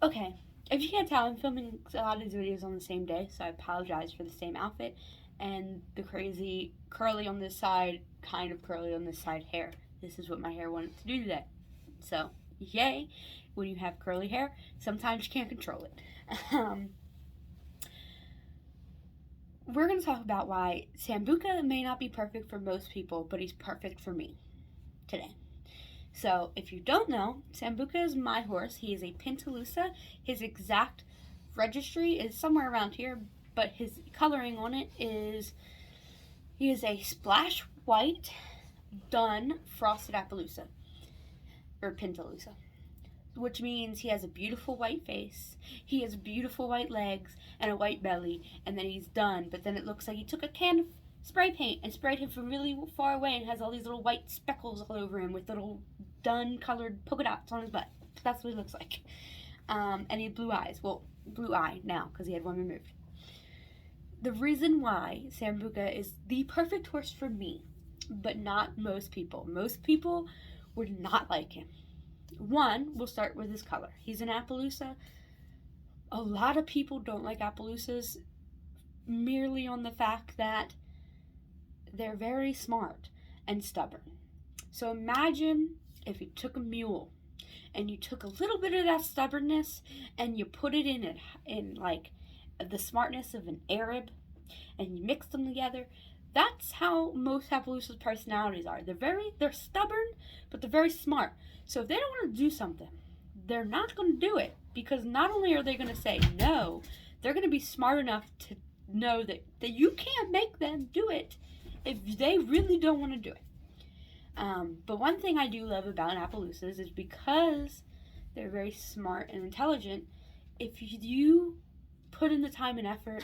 Okay, if you can't tell, I'm filming a lot of these videos on the same day, so I apologize for the same outfit and the crazy curly on this side, kind of curly on this side hair. This is what my hair wanted to do today. So, yay, when you have curly hair, sometimes you can't control it. Um, we're going to talk about why Sambuca may not be perfect for most people, but he's perfect for me today. So, if you don't know, Sambuca is my horse. He is a Appaloosa. His exact registry is somewhere around here, but his coloring on it is he is a splash white dun frosted Appaloosa or Pintaloosa, which means he has a beautiful white face, he has beautiful white legs and a white belly, and then he's done. But then it looks like he took a can of spray paint and sprayed him from really far away and has all these little white speckles all over him with little dun colored polka dots on his butt. That's what he looks like. And he had blue eyes. Well, blue eye now because he had one removed. The reason why Sambuca is the perfect horse for me, but not most people. Most people would not like him. One, we'll start with his color. He's an Appaloosa. A lot of people don't like Appaloosas merely on the fact that they're very smart and stubborn. So imagine if you took a mule and you took a little bit of that stubbornness and you put it in like the smartness of an Arab and you mix them together. That's how most Appaloosas' personalities are. They're stubborn, but they're very smart. So if they don't want to do something, they're not going to do it, because not only are they going to say no, they're going to be smart enough to know that you can't make them do it if they really don't want to do it. But one thing I do love about Appaloosas is because they're very smart and intelligent, if you put in the time and effort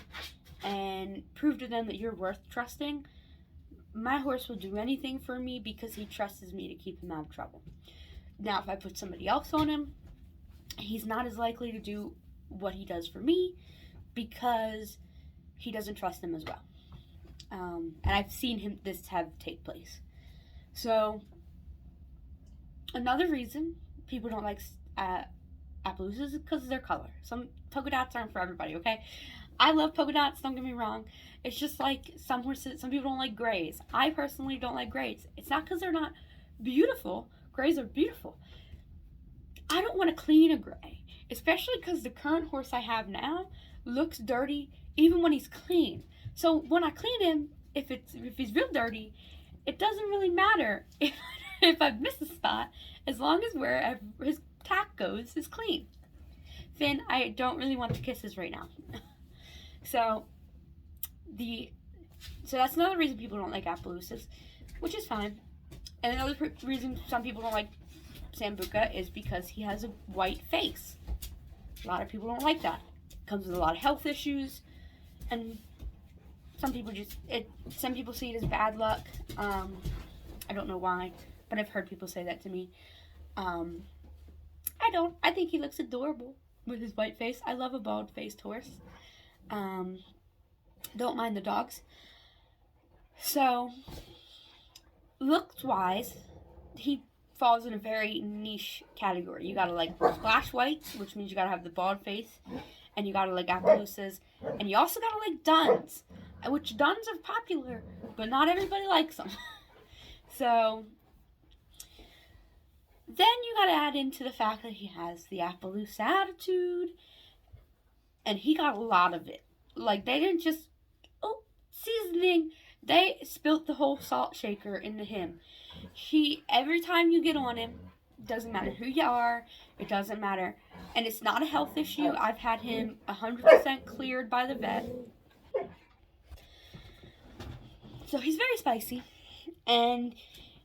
and prove to them that you're worth trusting, my horse will do anything for me because he trusts me to keep him out of trouble. Now, if I put somebody else on him, he's not as likely to do what he does for me because he doesn't trust him as well. And I've seen this take place. So, another reason people don't like Appaloosas is because of their color. Some polka dots aren't for everybody, okay? I love polka dots, don't get me wrong. It's just like some people don't like grays. I personally don't like grays. It's not because they're not beautiful. Grays are beautiful. I don't want to clean a gray, especially because the current horse I have now looks dirty even when he's clean. So when I clean him, if he's real dirty, it doesn't really matter if I miss a spot, as long as wherever his tack goes is clean. Finn, I don't really want the kisses right now. So that's another reason people don't like Appaloosas, which is fine. And another reason some people don't like Sambuca is because he has a white face. A lot of people don't like that. It comes with a lot of health issues, and some people see it as bad luck. I don't know why, but I've heard people say that to me. I don't. I think he looks adorable with his white face. I love a bald-faced horse. Don't mind the dogs. So, looks-wise, he falls in a very niche category. You gotta like splash white, which means you gotta have the bald face, and you gotta like Appaloosas, and you also gotta like duns, which duns are popular, but not everybody likes them. So, then you gotta add into the fact that he has the Appaloosa attitude, and he got a lot of it. Like, they didn't just, seasoning. They spilt the whole salt shaker into him. Every time you get on him, doesn't matter who you are, it doesn't matter. And it's not a health issue. I've had him 100% cleared by the vet. So he's very spicy. And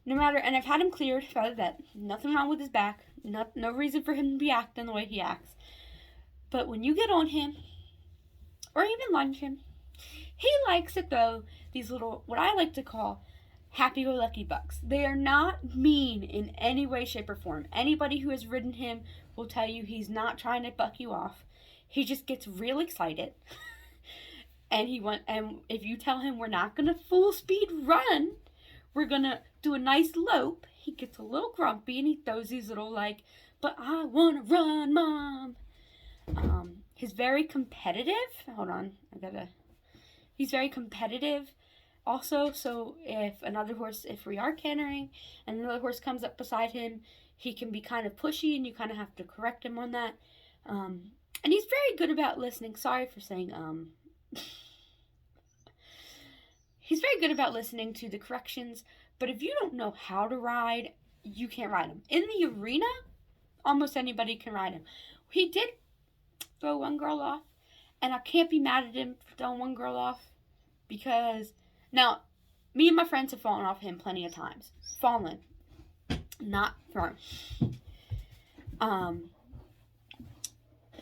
I've had him cleared by the vet. Nothing wrong with his back. No reason for him to be acting the way he acts. But when you get on him, or even lunge him, he likes to throw these little, what I like to call, happy-go-lucky bucks. They are not mean in any way, shape, or form. Anybody who has ridden him will tell you he's not trying to buck you off. He just gets real excited. And if you tell him we're not going to full speed run, we're going to do a nice lope, he gets a little grumpy and he throws these little but I want to run, Mom. He's very competitive. Hold on, He's very competitive also, so if we are cantering and another horse comes up beside him, he can be kind of pushy and you kind of have to correct him on that. And he's very good about listening. Sorry for saying he's very good about listening to the corrections, but if you don't know how to ride, you can't ride him. In the arena, almost anybody can ride him. He did throw one girl off, and I can't be mad at him for throwing one girl off, because now me and my friends have fallen off him plenty of times. Fallen, not thrown.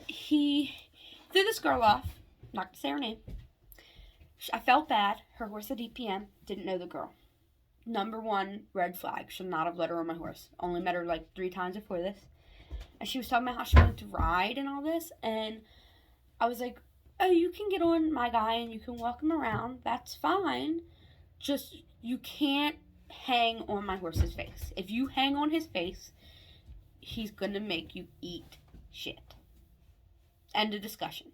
He threw this girl off, not to say her name. I felt bad. Her horse at DPM didn't know the girl. Number one red flag. Should not have let her on my horse. Only met her like 3 times before this. And she was talking about how she wanted to ride and all this. And I was like, oh, you can get on my guy and you can walk him around. That's fine. Just, you can't hang on my horse's face. If you hang on his face, he's going to make you eat shit. End of discussion.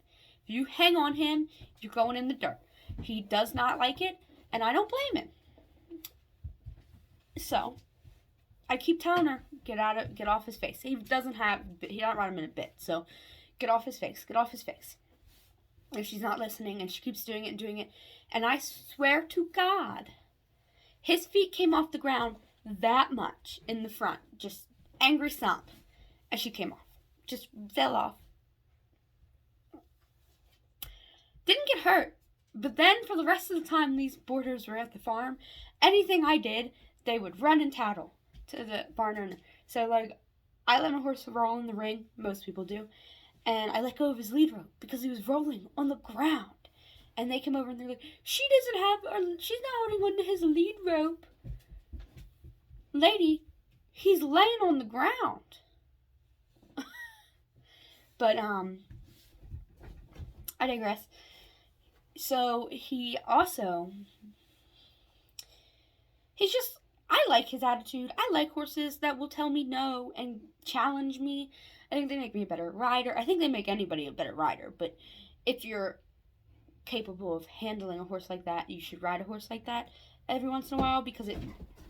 If you hang on him, you're going in the dirt. He does not like it, and I don't blame him. So, I keep telling her, get off his face. He don't ride him in a bit, so get off his face, get off his face. And she's not listening, and she keeps doing it, and I swear to God, his feet came off the ground that much in the front, just angry stomp, and she came off, just fell off. Didn't get hurt. But then for the rest of the time these boarders were at the farm, anything I did, they would run and tattle to the barn owner. So, like, I let my horse roll in the ring, most people do, and I let go of his lead rope because he was rolling on the ground. And they came over and they're like, she's not holding on to his lead rope. Lady, he's laying on the ground. But, I digress. So, I like his attitude. I like horses that will tell me no and challenge me. I think they make me a better rider. I think they make anybody a better rider. But if you're capable of handling a horse like that, you should ride a horse like that every once in a while, because it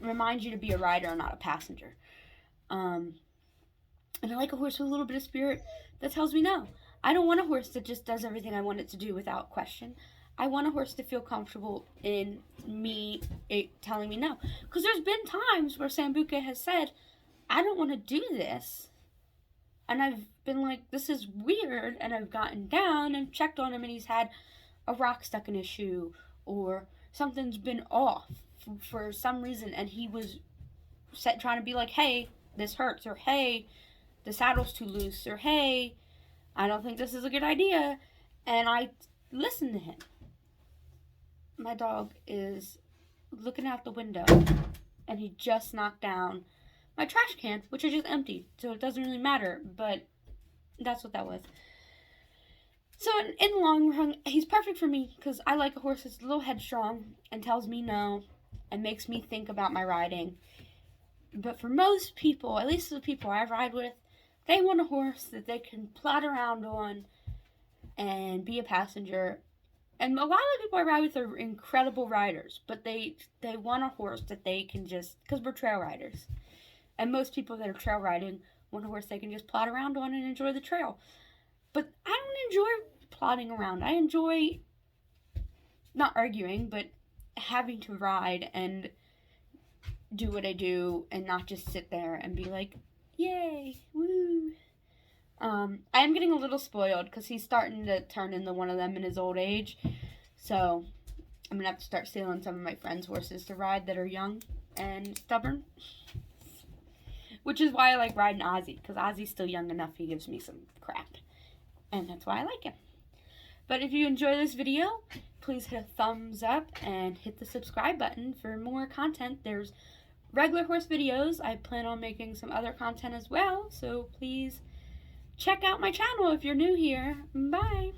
reminds you to be a rider and not a passenger. And I like a horse with a little bit of spirit that tells me no. I don't want a horse that just does everything I want it to do without question. I want a horse to feel comfortable in telling me no. Because there's been times where Buca has said, I don't want to do this. And I've been like, this is weird. And I've gotten down and checked on him, and he's had a rock stuck in his shoe, or something's been off for some reason. And he was trying to be like, hey, this hurts. Or hey, the saddle's too loose. Or hey, I don't think this is a good idea. And I listened to him. My dog is looking out the window, and he just knocked down my trash can, which I just emptied, so it doesn't really matter, but that's what that was. So in the long run, he's perfect for me, because I like a horse that's a little headstrong and tells me no and makes me think about my riding. But for most people, at least the people I ride with, they want a horse that they can plod around on and be a passenger. And a lot of the people I ride with are incredible riders, but they want a horse that they can just, because we're trail riders. And most people that are trail riding want a horse they can just plod around on and enjoy the trail. But I don't enjoy plodding around. I enjoy not arguing, but having to ride and do what I do and not just sit there and be like, yay, woo. I am getting a little spoiled because he's starting to turn into one of them in his old age. So I'm going to have to start stealing some of my friends' horses to ride that are young and stubborn. Which is why I like riding Ozzy, because Ozzy's still young enough he gives me some crap. And that's why I like him. But if you enjoy this video, please hit a thumbs up and hit the subscribe button for more content. There's regular horse videos. I plan on making some other content as well, so please check out my channel if you're new here. Bye!